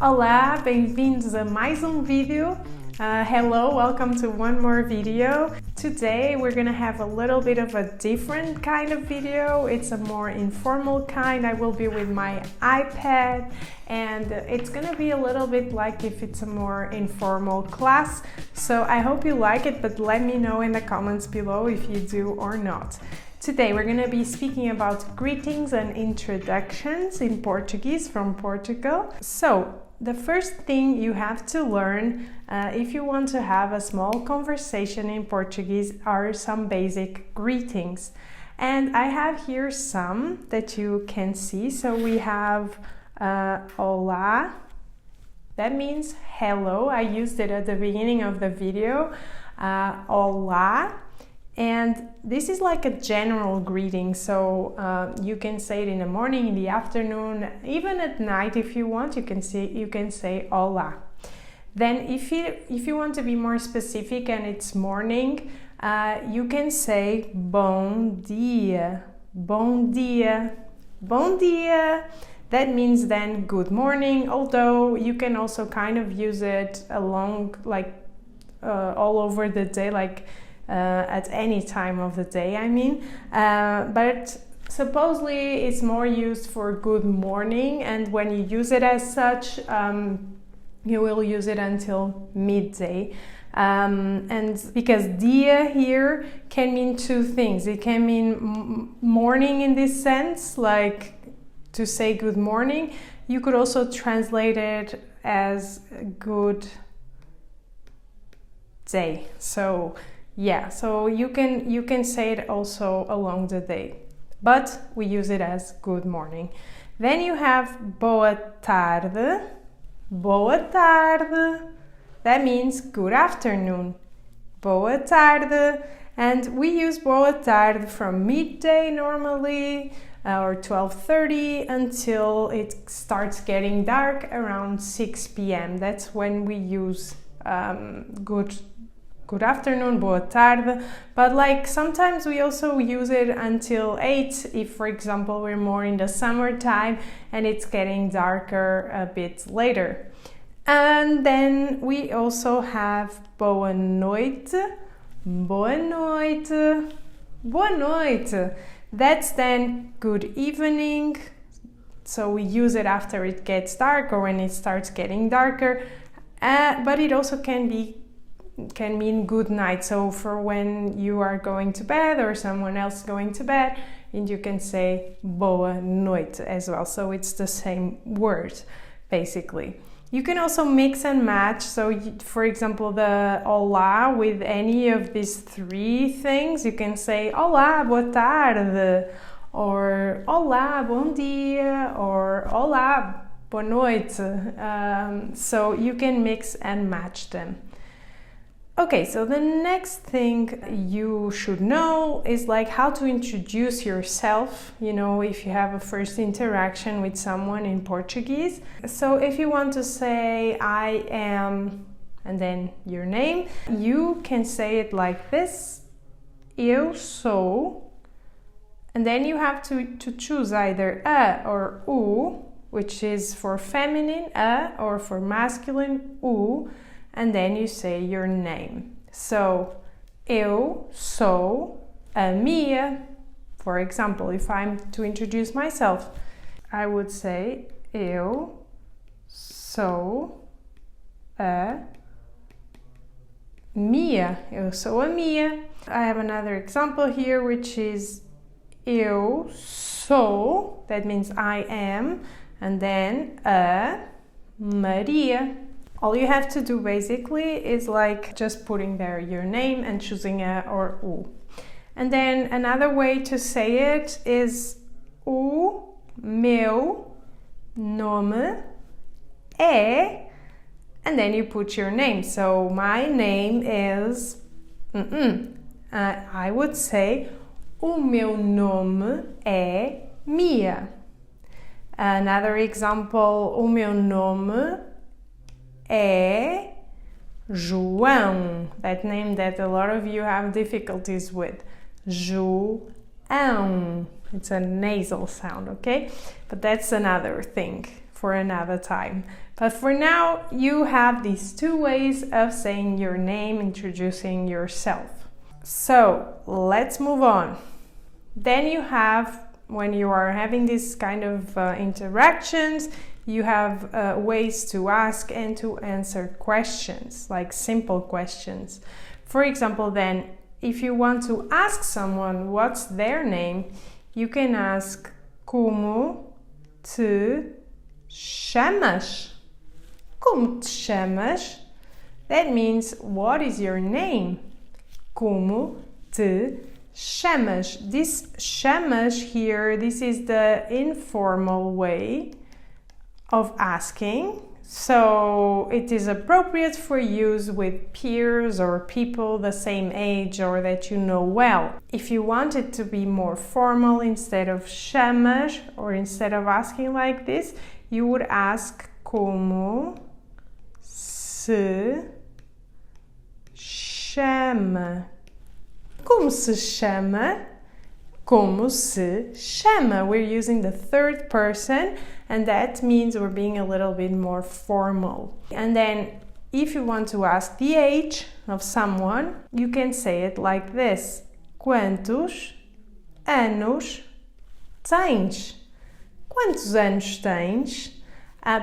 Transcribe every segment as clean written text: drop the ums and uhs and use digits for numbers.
Olá, bem-vindos a mais vídeo. Hello, welcome to one more video. Today we're gonna have a little bit of a different kind of video. It's a more informal kind. I will be with my iPad and it's gonna be a little bit like if it's a more informal class. So I hope you like it, but let me know in the comments below if you do or not. Today we're going to be speaking about greetings and introductions in Portuguese from Portugal. So the first thing you have to learn if you want to have a small conversation in Portuguese are some basic greetings. And I have here some that you can see. So we have olá, that means hello. I used it at the beginning of the video. Olá. And this is like a general greeting, so you can say it in the morning, in the afternoon, even at night if you want. You can say olá. Then if you want to be more specific and it's morning, you can say bom dia, bom dia, bom dia. That means then good morning. Although you can also kind of use it along all over the day, at any time of the day, I mean, but supposedly it's more used for good morning, and when you use it as such, you will use it until midday. And because dia here can mean two things. It can mean morning in this sense, like to say good morning. You could also translate it as good day. So yeah, so you can say it also along the day, but we use it as good morning. Then you have boa tarde, boa tarde. That means good afternoon, boa tarde. And we use boa tarde from midday normally, or 12:30 until it starts getting dark around 6 p.m. That's when we use good afternoon, boa tarde, but sometimes we also use it until 8 if, for example, we're more in the summertime and it's getting darker a bit later. And then we also have boa noite, boa noite, boa noite. That's then good evening. So we use it after it gets dark or when it starts getting darker, but it also can mean good night. So for when you are going to bed or someone else going to bed, and you can say boa noite as well. So it's the same word basically. You can also mix and match. So for example, the olá with any of these three things. You can say olá, boa tarde, or olá, bom dia, or olá, boa noite. So you can mix and match them. Okay, so the next thing you should know is how to introduce yourself, if you have a first interaction with someone in Portuguese. So if you want to say I am and then your name, you can say it like this: eu sou, and then you have to choose either a or u, which is for feminine a, or for masculine u. And then you say your name. So, eu sou a Mia. For example, if I'm to introduce myself, I would say eu sou a Mia. Eu sou a Mia. I have another example here, which is eu sou, that means I am, and then a Maria. All you have to do basically is just putting there your name and choosing a or u. And then another way to say it is o meu nome é, and then you put your name. So my name is, I would say o meu nome é Mia. Another example, o meu nome é João, that name that a lot of you have difficulties with. João. It's a nasal sound, okay? But that's another thing for another time. But for now, you have these two ways of saying your name, introducing yourself. So let's move on. Then you have, when you are having this kind of interactions, you have ways to ask and to answer questions, like simple questions. For example, then, if you want to ask someone what's their name, you can ask como te chamas? Como te chamas? That means, what is your name? Como te chamas? This chamas here, this is the informal way of asking. So it is appropriate for use with peers or people the same age or that you know well. If you want it to be more formal, instead of chamas, or instead of asking like this, you would ask como se chama. Como se chama? Como se chama? We're using the third person, and that means we're being a little bit more formal. And then if you want to ask the age of someone, you can say it like this. Quantos anos tens? Quantos anos tens?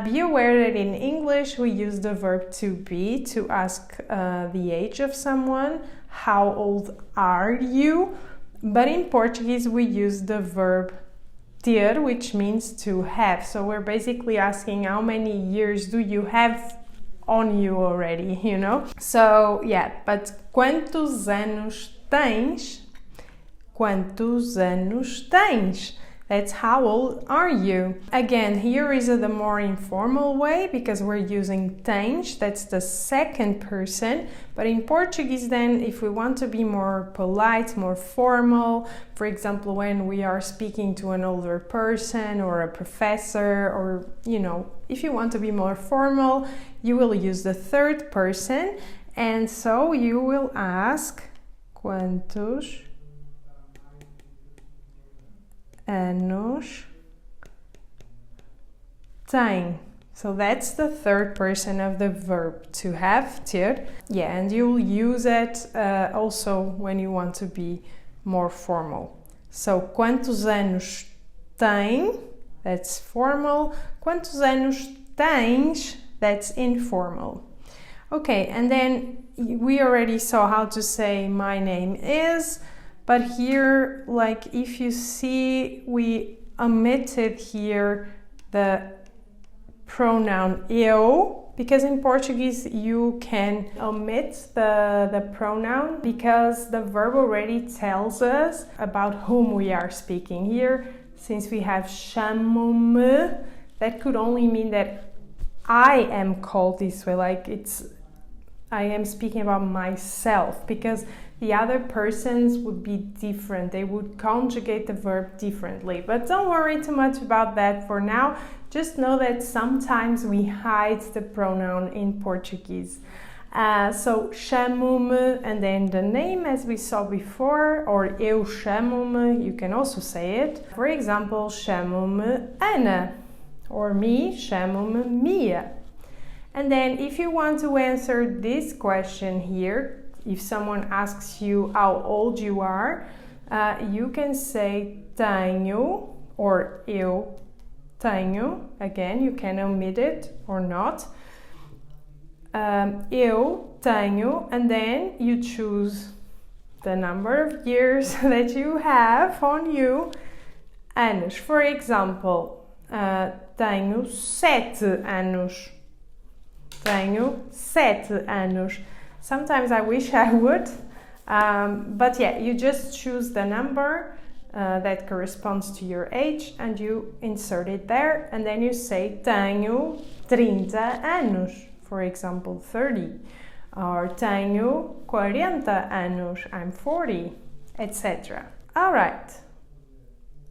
Be aware that in English we use the verb to be to ask the age of someone. How old are you? But in Portuguese we use the verb ter, which means to have. So we're basically asking how many years do you have on you already, you know? So yeah, but quantos anos tens? Quantos anos tens? That's how old are you? Again, here is the more informal way because we're using tens, that's the second person. But in Portuguese then, if we want to be more polite, more formal, for example, when we are speaking to an older person or a professor, or, you know, if you want to be more formal, you will use the third person. And so you will ask quantos anos tem. So that's the third person of the verb to have, ter. Yeah, and you'll use it also when you want to be more formal. So quantos anos tem? That's formal. Quantos anos tens? That's informal. Okay, and then we already saw how to say my name is. But here, like if you see, we omitted here the pronoun eu, because in Portuguese you can omit the pronoun because the verb already tells us about whom we are speaking. Here, since we have chamo-me, that could only mean that I am called this way, like I am speaking about myself, because the other persons would be different. They would conjugate the verb differently. But don't worry too much about that for now. Just know that sometimes we hide the pronoun in Portuguese. So chamo-me, and then the name as we saw before, or eu chamo-me, you can also say it. For example, chamo-me Ana, or me, chamo-me Mia. And then if you want to answer this question here, if someone asks you how old you are, you can say tenho or eu tenho. Again, you can omit it or not. Eu tenho, and then you choose the number of years that you have on you. Anos. For example, tenho 7 anos. Tenho 7 anos. Sometimes I wish I would, but yeah, you just choose the number that corresponds to your age and you insert it there, and then you say tenho 30 anos, for example 30, or tenho 40 anos, I'm 40, etc. Alright,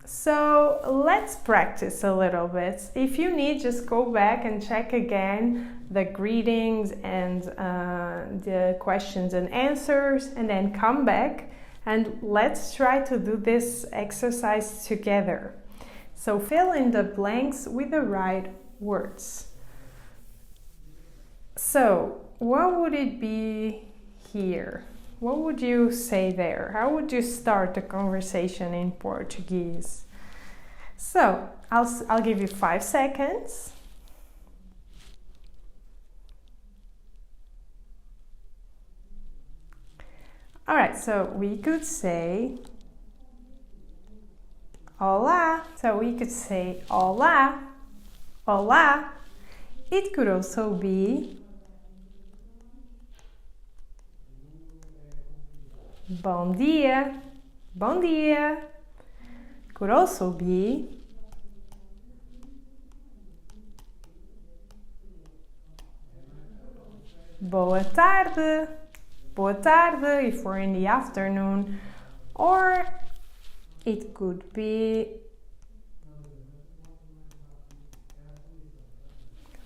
so let's practice a little bit. If you need, just go back and check again the greetings and the questions and answers, and then come back and let's try to do this exercise together. So fill in the blanks with the right words. So, what would it be here? What would you say there? How would you start the conversation in Portuguese? So, I'll give you 5 seconds. Alright, so we could say Olá. So we could say Olá, Olá. It could also be Bom dia, Bom dia. Could also be Boa tarde, Boa tarde if we're in the afternoon, or it could be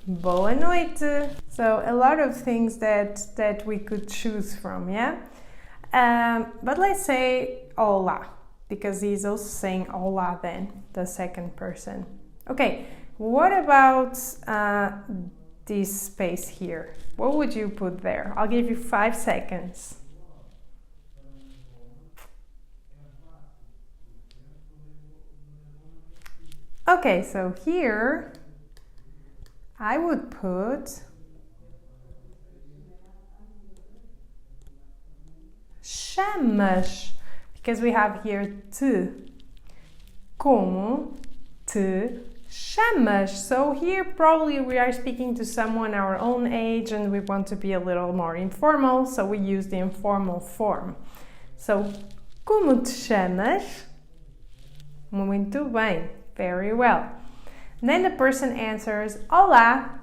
Boa noite. So a lot of things that we could choose from, yeah? But let's say Olá, because he's also saying Olá then, the second person. Okay, what about this space here? What would you put there? I'll give you 5 seconds. Okay, so here I would put chamas, because we have here te. Como te chamas? So here probably we are speaking to someone our own age and we want to be a little more informal, so we use the informal form. So, como te chamas? Muito bem, very well. And then the person answers, Olá,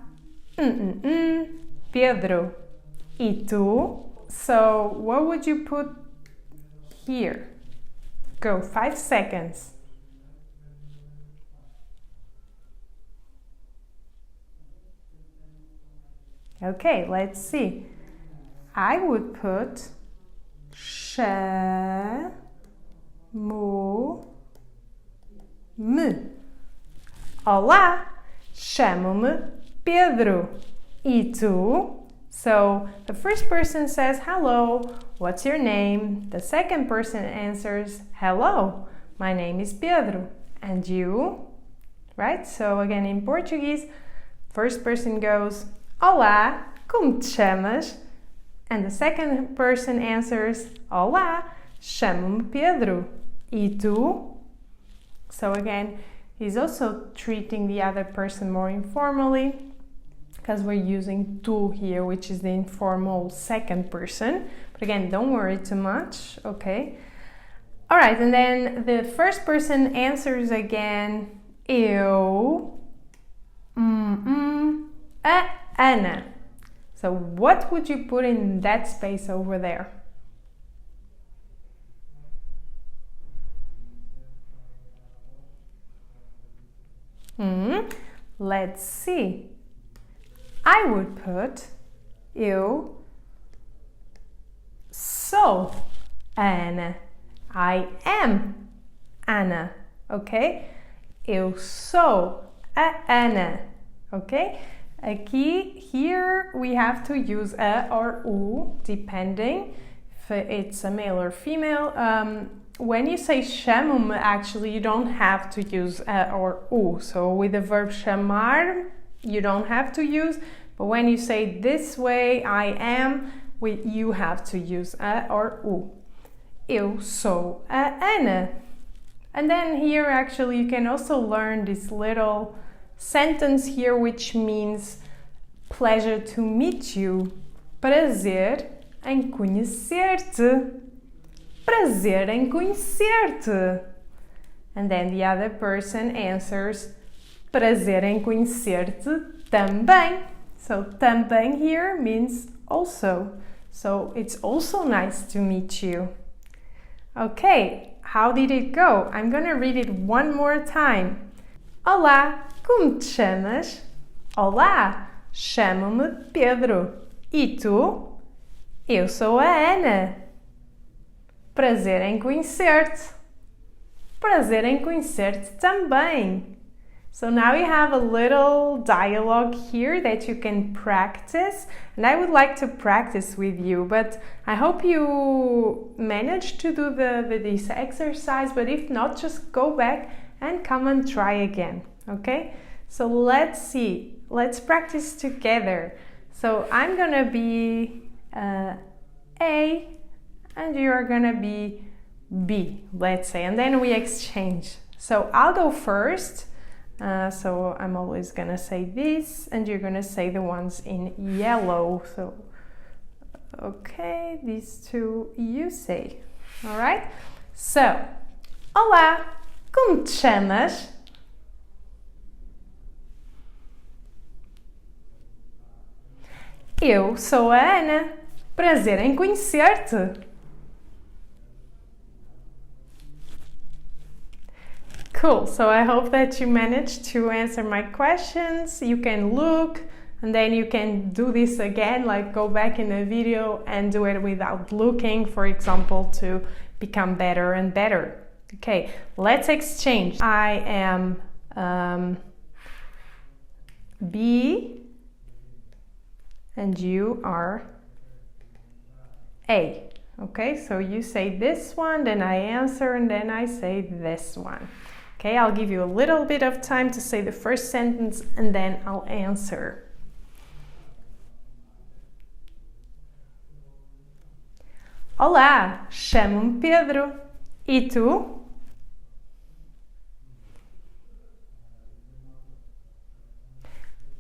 Pedro. E tu? So, what would you put here? Go, 5 seconds. Okay, let's see. I would put chamo-me. Olá, chamo-me Pedro. E tu? So the first person says hello, what's your name? The second person answers hello, my name is Pedro. And you? Right? So again in Portuguese, first person goes Olá, como te chamas? And the second person answers Olá, chamo-me Pedro. E tu? So again, he's also treating the other person more informally, because we're using tu here, which is the informal second person. But again, don't worry too much, okay? All right, and then the first person answers again, eu, Ana. So what would you put in that space over there? Let's see. I would put eu sou Ana. I am Ana, okay? Eu sou a Ana, okay? Here we have to use a or u, depending if it's a male or female. When you say chamo-me, actually you don't have to use a or u. So with the verb chamar, you don't have to use, but when you say this way, I am, you have to use a or u. Eu sou a Ana. And then here actually you can also learn this little sentence here, which means pleasure to meet you. Prazer em conhecer-te. Prazer em conhecer-te. And then the other person answers, prazer em conhecer-te também. So também here means also. So it's also nice to meet you. Okay, how did it go? I'm gonna read it one more time. Olá, como te chamas? Olá, chamo-me Pedro. E tu? Eu sou a Ana. Prazer em conhecer-te. Prazer em conhecer-te também. So now you have a little dialogue here that you can practice, and I would like to practice with you, but I hope you managed to do this exercise, but if not, just go back and come and try again, okay? So let's see, let's practice together. So I'm gonna be A and you're gonna be B, let's say, and then we exchange. So I'll go first. So I'm always gonna say this and you're gonna say the ones in yellow. So okay, these two you say. All right? So, olá, como te chamas? Eu sou a Ana. Prazer em conhecer-te. Cool, so I hope that you managed to answer my questions. You can look and then you can do this again, like go back in the video and do it without looking, for example, to become better and better. Okay, let's exchange. I am B and you are A. Okay, so you say this one, then I answer, and then I say this one. Okay, I'll give you a little bit of time to say the first sentence and then I'll answer. Olá, chamo-me Pedro. E tu?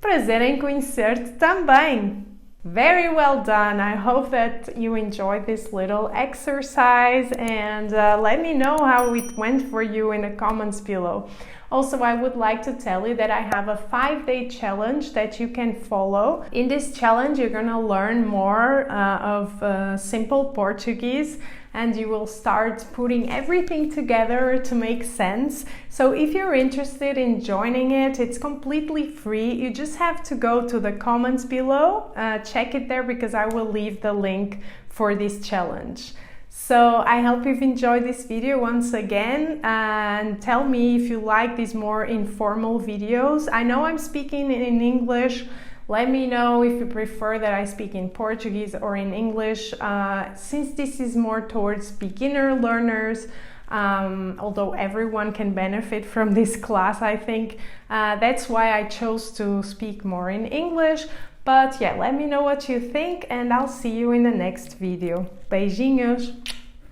Prazer em conhecer-te também. Very well done. I hope that you enjoyed this little exercise and let me know how it went for you in the comments below. Also, I would like to tell you that I have a 5-day challenge that you can follow. In this challenge, you're gonna learn more of simple Portuguese and you will start putting everything together to make sense. So if you're interested in joining it, it's completely free. You just have to go to the comments below, check it there because I will leave the link for this challenge. So I hope you've enjoyed this video once again and tell me if you like these more informal videos. I know I'm speaking in English. Let me know if you prefer that I speak in Portuguese or in English. Since this is more towards beginner learners, although everyone can benefit from this class, I think, that's why I chose to speak more in English. But yeah, let me know what you think and I'll see you in the next video. Beijinhos!